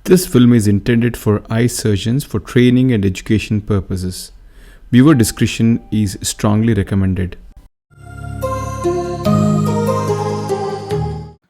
This film is intended for eye surgeons for training and education purposes. Viewer discretion is strongly recommended.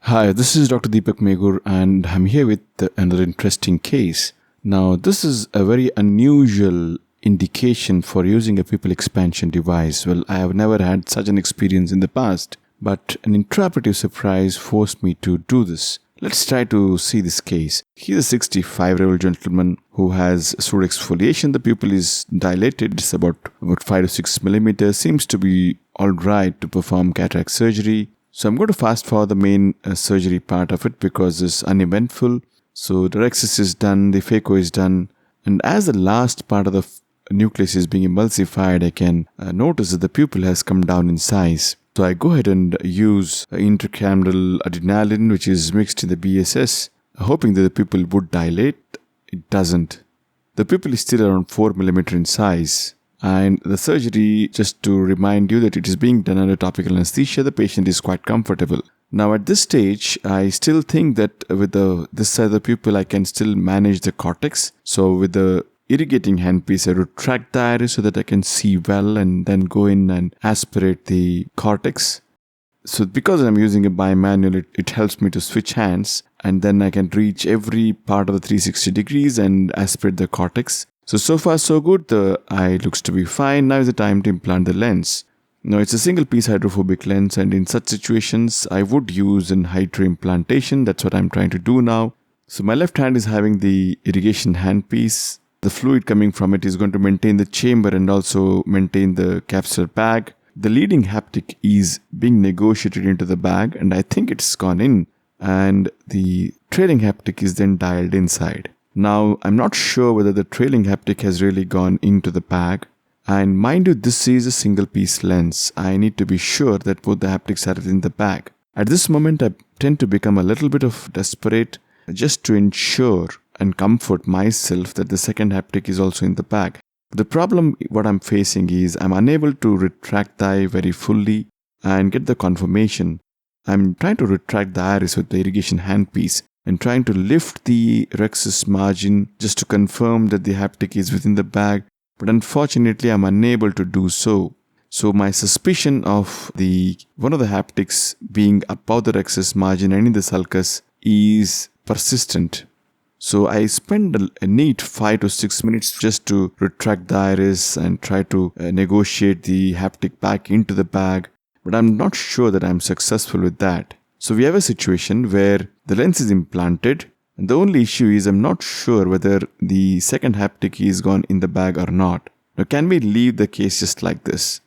Hi, this is Dr. Deepak Megur and I'm here with another interesting case. Now, this is a very unusual indication for using a pupil expansion device. Well, I have never had such an experience in the past, but an intraoperative surprise forced me to do this. Let's try to see this case. He's a 65-year-old gentleman who has fluid exfoliation. The pupil is dilated. It's about 5 to 6 millimeters. Seems to be all right to perform cataract surgery. So I'm going to fast forward the main surgery part of it because it's uneventful. So the rhexis is done, the phaco is done. And as the last part of the nucleus is being emulsified, I can notice that the pupil has come down in size. So I go ahead and use intracameral adrenaline, which is mixed in the BSS, hoping that the pupil would dilate. It doesn't. The pupil is still around 4 millimeter in size. And the surgery, just to remind you that it is being done under topical anesthesia, the patient is quite comfortable. Now at this stage, I still think that with this side of the pupil, I can still manage the cortex. So with the irrigating handpiece, I retract the iris so that I can see well and then go in and aspirate the cortex. So because I'm using a bimanual, it helps me to switch hands and then I can reach every part of the 360 degrees and aspirate the cortex. So far so good, the eye looks to be fine. Now is the time to implant the lens. Now it's a single piece hydrophobic lens and in such situations I would use an hydro implantation. That's what I'm trying to do now. So my left hand is having the irrigation handpiece. The fluid coming from it is going to maintain the chamber and also maintain the capsular bag. The leading haptic is being negotiated into the bag and I think it's gone in and the trailing haptic is then dialed inside. Now, I'm not sure whether the trailing haptic has really gone into the bag. And mind you, this is a single piece lens. I need to be sure that both the haptics are in the bag. At this moment, I tend to become a little bit of desperate just to ensure and comfort myself that the second haptic is also in the bag. The problem what I'm facing is I'm unable to retract the eye very fully and get the confirmation. I'm trying to retract the iris with the irrigation handpiece and trying to lift the rhexis margin just to confirm that the haptic is within the bag, but unfortunately I'm unable to do so. So my suspicion of one of the haptics being above the rhexis margin and in the sulcus is persistent. So I spend a neat 5 to 6 minutes just to retract the iris and try to negotiate the haptic back into the bag, but I'm not sure that I'm successful with that. So we have a situation where the lens is implanted and the only issue is I'm not sure whether the second haptic is gone in the bag or not. Now can we leave the case just like this?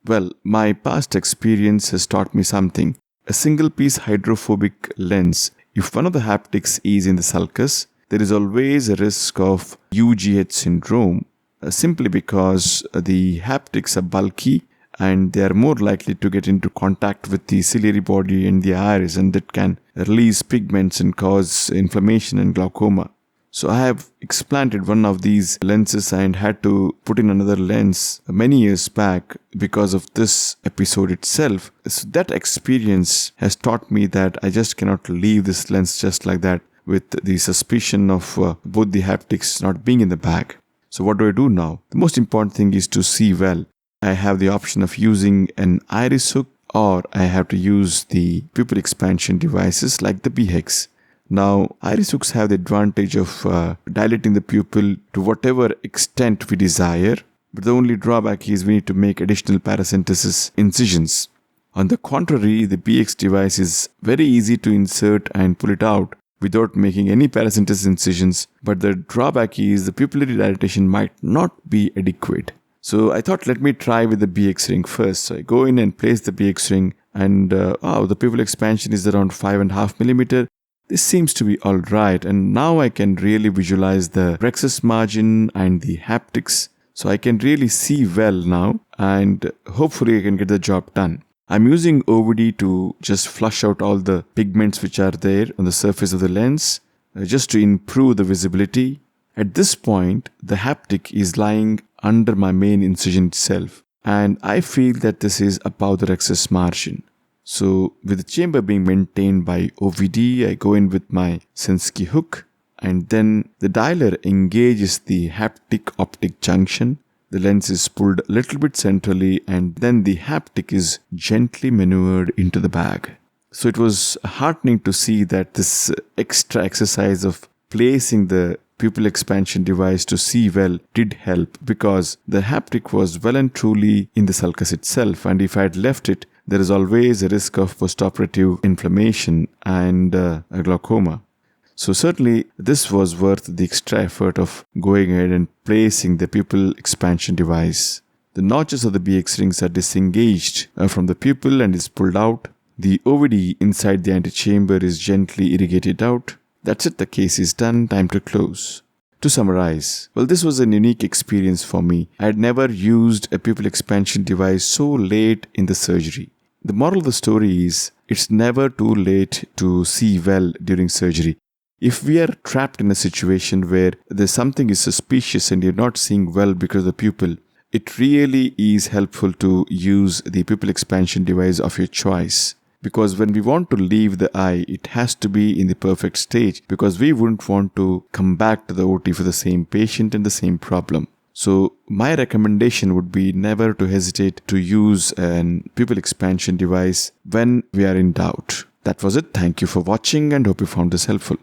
Well, my past experience has taught me something. A single piece hydrophobic lens, if one of the haptics is in the sulcus, there is always a risk of UGH syndrome simply because the haptics are bulky and they are more likely to get into contact with the ciliary body and the iris and that can release pigments and cause inflammation and glaucoma. So I have explanted one of these lenses and had to put in another lens many years back because of this episode itself. So that experience has taught me that I just cannot leave this lens just like that with the suspicion of both the haptics not being in the bag. So what do I do now? The most important thing is to see well. I have the option of using an iris hook or I have to use the pupil expansion devices like the BHEX. Now, iris hooks have the advantage of dilating the pupil to whatever extent we desire, but the only drawback is we need to make additional paracentesis incisions. On the contrary, the BHEX device is very easy to insert and pull it out without making any paracentesis incisions, but the drawback is the pupillary dilatation might not be adequate. So I thought let me try with the BHEX ring first. So I go in and place the BHEX ring and the pupil expansion is around 5.5 millimeter. This seems to be alright and now I can really visualize the rhexis margin and the haptics. So I can really see well now and hopefully I can get the job done. I'm using OVD to just flush out all the pigments which are there on the surface of the lens just to improve the visibility. At this point, the haptic is lying under my main incision itself and I feel that this is above the rhexis margin. So with the chamber being maintained by OVD, I go in with my Sensky hook and then the dialer engages the haptic optic junction. The lens is pulled a little bit centrally, and then the haptic is gently maneuvered into the bag. So it was heartening to see that this extra exercise of placing the pupil expansion device to see well did help, because the haptic was well and truly in the sulcus itself, and if I had left it, there is always a risk of postoperative inflammation and a glaucoma. So certainly this was worth the extra effort of going ahead and placing the pupil expansion device. The notches of the BHEX rings are disengaged from the pupil and is pulled out. The OVD inside the antechamber is gently irrigated out. That's it, the case is done, time to close. To summarize, well, this was a unique experience for me. I had never used a pupil expansion device so late in the surgery. The moral of the story is, it's never too late to see well during surgery. If we are trapped in a situation where there's something is suspicious and you're not seeing well because of the pupil, it really is helpful to use the pupil expansion device of your choice. Because when we want to leave the eye, it has to be in the perfect stage, because we wouldn't want to come back to the OT for the same patient and the same problem. So my recommendation would be never to hesitate to use a pupil expansion device when we are in doubt. That was it. Thank you for watching and hope you found this helpful.